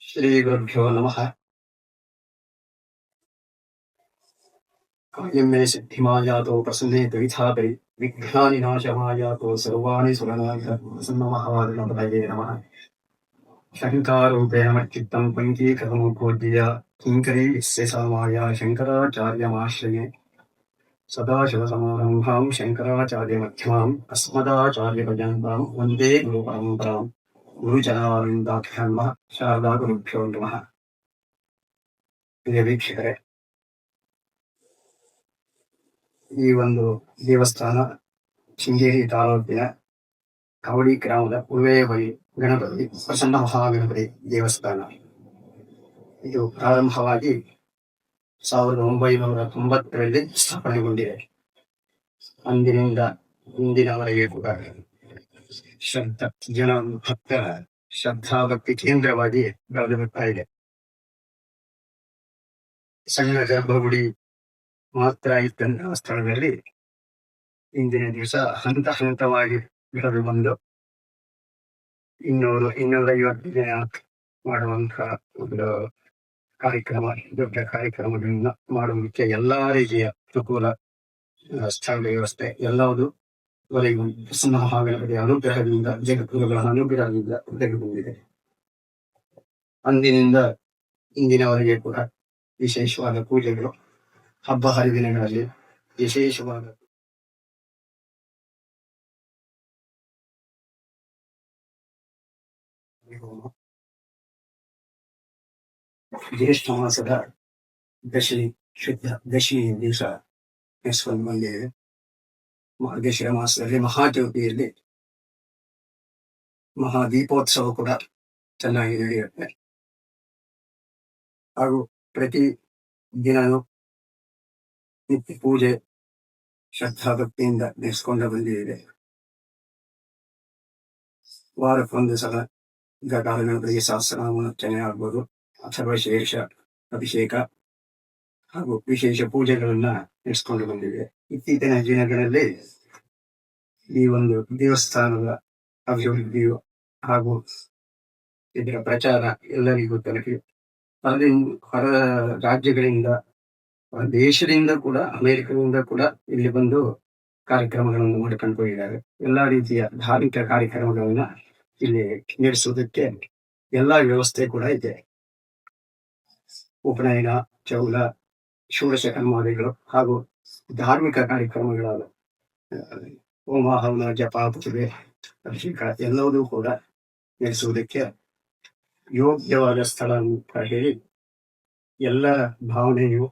श्रीगुरुभ्यो नमः। कायं मे सिद्धिमायातो प्रसन्ने द्विधापरि विघ्नानिनाशमायातो सर्वाणि सुरनाय प्रसन्नमहागणपतये नमः। शङ्कारूपेण पङ्कीकृतमुपोद्य किङ्करी यस्य सामाया शङ्कराचार्यमाश्रये सदाशिवसमारम्भां शङ्कराचार्यमध्यमाम् अस्मदाचार्यपर्यन्तां वन्दे गुरुपरम्परां गुरुजनानन्दाख्यान् शारदा गुरुभ्यो नमः। ಪ್ರಿಯ ವೀಕ್ಷಕರೇ, ಈ ಒಂದು ದೇವಸ್ಥಾನ ಶೃಂಗೇರಿ ತಾಲೂಕಿನ ಕವಡಿ ಗ್ರಾಮದ ಉಳುವೆಬಳಿ ಗಣಪತಿ ಪ್ರಸನ್ನ ಮಹಾಗಣಪತಿ ದೇವಸ್ಥಾನ. ಇದು ಪ್ರಾರಂಭವಾಗಿ 1990ರಲ್ಲಿ ಸ್ಥಾಪನೆಗೊಂಡಿದೆ. ಅಂದಿನಿಂದ ಇಂದಿನವರೆಗೆ ಕೂಡ ಭಕ್ತರ ಶ್ರದ್ಧಾಭಕ್ತಿ ಕೇಂದ್ರವಾಗಿ ಬೆಳೆದು ಬರ್ತಾ ಇದೆ. ಸಣ್ಣ ಗರ್ಭಗುಡಿ ಮಾತ್ರ ಇದ್ದಂತಹ ಸ್ಥಳದಲ್ಲಿ ಇಂದಿನ ದಿವಸ ಹಂತ ಹಂತವಾಗಿ ಬೆಳೆದು ಬಂದು 250 ದಿನ ಮಾಡುವಂತಹ ಒಂದು ಕಾರ್ಯಕ್ರಮ, ದೊಡ್ಡ ಕಾರ್ಯಕ್ರಮಗಳನ್ನ ಮಾಡುವುದಕ್ಕೆ ಎಲ್ಲಾ ರೀತಿಯ ಅನುಕೂಲ, ಸ್ಥಳ ವ್ಯವಸ್ಥೆ ಎಲ್ಲವುದು ವರೆಗೂ ಪ್ರಸನ್ನ ಮಹಾಗಣಪತಿಯ ಅನುಗ್ರಹದಿಂದ, ಜಗದ್ಗುರುಗಳ ಅನುಗ್ರಹದಿಂದ ತೆಗೆದುಕೊಂಡಿದೆ. ಅಂದಿನಿಂದ ಇಂದಿನವರೆಗೆ ಕೂಡ ವಿಶೇಷವಾದ ಪೂಜೆಗಳು, ಹಬ್ಬ ಹರಿದಿನಗಳಲ್ಲಿ ವಿಶೇಷವಾದ ಜ್ಯೇಷ್ಠ ಮಾಸದ ದಶಮಿ ಶುದ್ಧ ದಶಮಿ ದಿವಸ ನೆನೆಸ್ಕೊಂಡು ಬಂದಿದೆ. ಮಾರ್ಗಶಿರ ಮಾಸದಲ್ಲಿ ಮಹಾಜ್ಯೋತಿಯಲ್ಲಿ ಮಹಾದೀಪೋತ್ಸವ ಕೂಡ ಚೆನ್ನಾಗಿ ನಡೆಯುತ್ತೆ. ಹಾಗೂ ಪ್ರತಿ ದಿನನೂ ನಿತ್ಯ ಪೂಜೆ ಶ್ರದ್ಧಾಭಕ್ತಿಯಿಂದ ನೆನೆಸ್ಕೊಂಡು ಬಂದಿದೆ. ವಾರಕ್ಕೊಂದು ಸಲ ಗಣಪತಿ ಗಣಪತಿಗೆ ಸಹಸ್ರನಾಮಾರ್ಚನೆ ಆಗ್ಬೋದು, ಅಥವಾ ವಿಶೇಷ ಅಭಿಷೇಕ ಹಾಗೂ ವಿಶೇಷ ಪೂಜೆಗಳನ್ನ ನಡೆಸ್ಕೊಂಡು ಬಂದಿದೆ. ಇತ್ತೀಚಿನ ದಿನಗಳಲ್ಲಿ ಈ ಒಂದು ದೇವಸ್ಥಾನದ ಅಭಿವೃದ್ಧಿಯು ಹಾಗೂ ಇದರ ಪ್ರಚಾರ ಎಲ್ಲರಿಗೂ ತಲುಪಿ ಹೊರ ರಾಜ್ಯಗಳಿಂದ, ದೇಶದಿಂದ ಕೂಡ, ಅಮೆರಿಕದಿಂದ ಕೂಡ ಇಲ್ಲಿ ಬಂದು ಕಾರ್ಯಕ್ರಮಗಳನ್ನು ಮಾಡಿಕೊಂಡು ಹೋಗಿದ್ದಾರೆ. ಎಲ್ಲಾ ರೀತಿಯ ಧಾರ್ಮಿಕ ಕಾರ್ಯಕ್ರಮಗಳನ್ನ ಇಲ್ಲಿ ನಡೆಸುವುದಕ್ಕೆ ಎಲ್ಲಾ ವ್ಯವಸ್ಥೆ ಕೂಡ ಇದೆ. ಉಪನಯನ, ಚೌಲ, ಷೋಡಶ ಕರ್ಮಾದಿಗಳು ಹಾಗೂ ಧಾರ್ಮಿಕ ಕಾರ್ಯಕ್ರಮಗಳಾದ ಹೋಮ ಹವನ, ಜಪ, ಪೂಜೆ, ಅಭಿಷೇಕ ಎಲ್ಲವೂ ಕೂಡ ನಡೆಸುವುದಕ್ಕೆ ಯೋಗ್ಯವಾದ ಸ್ಥಳ ಅಂತ ಹೇಳಿ ಎಲ್ಲ ಭಾವನೆಯು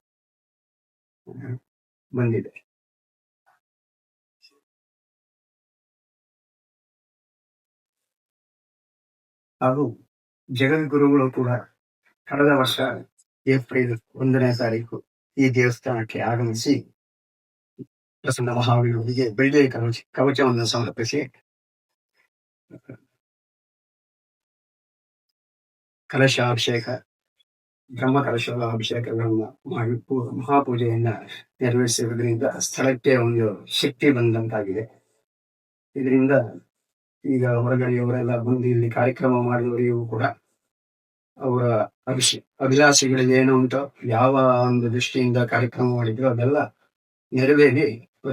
ಬಂದಿದೆ. ಹಾಗೂ ಜಗದ್ಗುರುಗಳು ಕೂಡ ಕಳೆದ ವರ್ಷ ಏಪ್ರಿಲ್ 1ನೇ ತಾರೀಕು ಈ ದೇವಸ್ಥಾನಕ್ಕೆ ಆಗಮಿಸಿ ಪ್ರಸನ್ನ ಮಹಾವೀರರಿಗೆ ಬೆಳ್ಳಿಯ ಕವಚವನ್ನು ಸಮರ್ಪಿಸಿ ಕಲಶಾಭಿಷೇಕ, ಬ್ರಹ್ಮ ಕಲಶಾಭಿಷೇಕಗಳನ್ನ ಮಾಡಿ ಮಹಾಪೂಜೆಯನ್ನ ನೆರವೇರಿಸಿರುವುದರಿಂದ ಸ್ಥಳಕ್ಕೆ ಒಂದು ಶಕ್ತಿ ಬಂದಂತಾಗಿದೆ. ಇದರಿಂದ ಈಗ ಹೊರಗಡೆಯವರೆಲ್ಲ ಬಂದು ಇಲ್ಲಿ ಕಾರ್ಯಕ್ರಮ ಮಾಡಿದವರಿಗೂ ಕೂಡ ಅವರ ಅಭಿಲಾಷೆಗಳಿಗೆ ಏನು ಉಂಟೋ, ಯಾವ ಒಂದು ದೃಷ್ಟಿಯಿಂದ ಕಾರ್ಯಕ್ರಮ ಮಾಡಿದ್ರು ಅದೆಲ್ಲ ನೆರವೇರಿ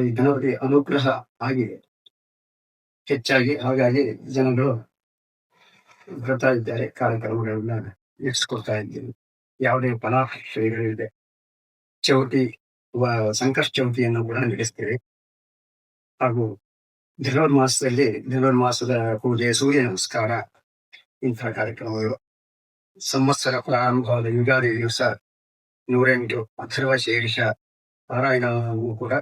ಈ ಗಣಪತಿ ಅನುಗ್ರಹ ಆಗಿದೆ ಹೆಚ್ಚಾಗಿ. ಹಾಗಾಗಿ ಜನಗಳು ಬರ್ತಾ ಇದ್ದಾರೆ, ಕಾರ್ಯಕ್ರಮಗಳನ್ನ ನಡೆಸ್ಕೊಡ್ತಾ ಇದ್ದೀವಿ. ಯಾವುದೇ ಫಲಾಪೇಕ್ಷೆಗಳಿದೆ. ಚೌತಿ, ಸಂಕಷ್ಟ ಚೌತಿಯನ್ನು ಕೂಡ ನಡೆಸ್ತೇವೆ. ಹಾಗೂ ಧನುರ್ಮಾಸದ ಪೂಜೆ, ಸೂರ್ಯ ನಮಸ್ಕಾರ, ಇಂತಹ ಕಾರ್ಯಕ್ರಮಗಳು. ಸಂವತ್ಸರ ಪ್ರಾರಂಭವಾದ ಯುಗಾದಿ ದಿವಸ 108 ಅಥರ್ವ ಶೀರ್ಷ ಪಾರಾಯಣವನ್ನು ಕೂಡ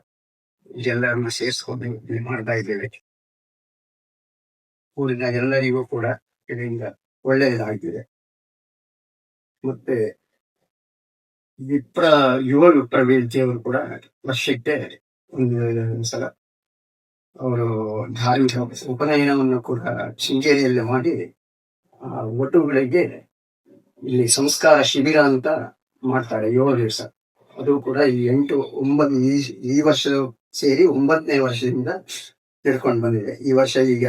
ಎಲ್ಲರನ್ನ ಸೇರಿಸ್ಕೊಂಡು ಮಾಡ್ತಾ ಇದ್ದೇವೆ. ಊರಿನ ಎಲ್ಲರಿಗೂ ಕೂಡ ಇದರಿಂದ ಒಳ್ಳೆಯದಾಗಿದೆ. ಮತ್ತೆ ಯುವ ವಿಪ್ರವೇದಿಯವರು ಕೂಡ ವರ್ಷಕ್ಕೆ ಒಂದು ಸಲ ಅವರು ಧಾರ್ಮಿಕ ಉಪನಯನವನ್ನು ಕೂಡ ಶೃಂಗೇರಿಯಲ್ಲಿ ಮಾಡಿ ಒಟ್ಟುಗಳಿಗೆ ಇಲ್ಲಿ ಸಂಸ್ಕಾರ ಶಿಬಿರ ಅಂತ ಮಾಡ್ತಾರೆ 7 ದಿವಸ. ಅದು ಕೂಡ ಈ 8, 9 ಈ ವರ್ಷ ಸೇರಿ 9ನೇ ವರ್ಷದಿಂದ ನಡ್ಕೊಂಡು ಬಂದಿದೆ. ಈ ವರ್ಷ ಈಗ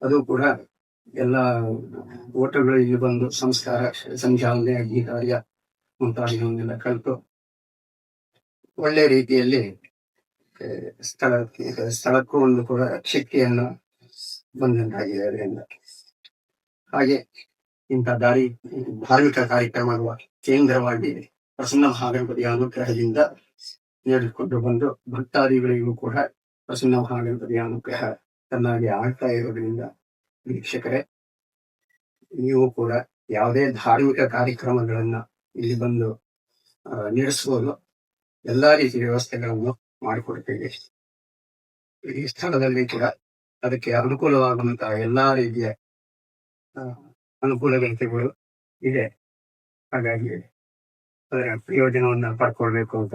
ಅದು ಕೂಡ ಎಲ್ಲ ಹೋಟೆಲ್ಗಳು ಇಲ್ಲಿ ಬಂದು ಸಂಸ್ಕಾರ, ಸಂಧ್ಯಾವಂದನೆ, ಅಗ್ನಿ ಕಾರ್ಯ ಮುಂತಾದವನ್ನೆಲ್ಲ ಕಲಿತು ಒಳ್ಳೆ ರೀತಿಯಲ್ಲಿ ಆ, ಸ್ಥಳಕ್ಕೂ ಒಂದು ಕೂಡ ಶಕ್ತಿಯನ್ನು ಬಂದಂತಾಗಿದೆ ಅದರಿಂದ. ಹಾಗೆ ಇಂಥ ಧಾರ್ಮಿಕ ಕಾರ್ಯಕ್ರಮಗಳ ಕೇಂದ್ರವಾಗಿ ಪ್ರಸನ್ನ ಮಹಾಗಣಪತಿಯ ಅನುಗ್ರಹದಿಂದ ನಡೆದುಕೊಂಡು ಬಂದು ಭಕ್ತಾದಿಗಳಿಗೂ ಕೂಡ ಪ್ರಸನ್ನ ಮಹಾಗಣಪತಿಯ ಅನುಗ್ರಹ ಚೆನ್ನಾಗಿ ಆಗ್ತಾ ಇರೋದ್ರಿಂದ ವೀಕ್ಷಕರೇ, ನೀವು ಕೂಡ ಯಾವುದೇ ಧಾರ್ಮಿಕ ಕಾರ್ಯಕ್ರಮಗಳನ್ನ ಇಲ್ಲಿ ಬಂದು ನಡೆಸುವುದು ಎಲ್ಲಾ ರೀತಿಯ ವ್ಯವಸ್ಥೆಗಳನ್ನು ಮಾಡಿಕೊಡ್ತೇವೆ. ಈ ಸ್ಥಳದಲ್ಲಿ ಕೂಡ ಅದಕ್ಕೆ ಅನುಕೂಲವಾಗುವಂತಹ ಎಲ್ಲಾ ರೀತಿಯ ಅನುಕೂಲಗಳು ಇದೆ. ಹಾಗಾಗಿ ಅದರ ಪ್ರಯೋಜನವನ್ನ ಪಡ್ಕೊಳ್ಬೇಕು ಅಂತ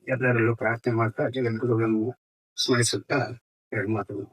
ಎಲ್ಲರಲ್ಲೂ ಪ್ರಾರ್ಥನೆ ಮಾಡ್ತಾ ಜಗದ್ಗುರುಗಳನ್ನು ಸ್ಮರಿಸುತ್ತಾ ಎರಡು ಮಾತುಗಳು.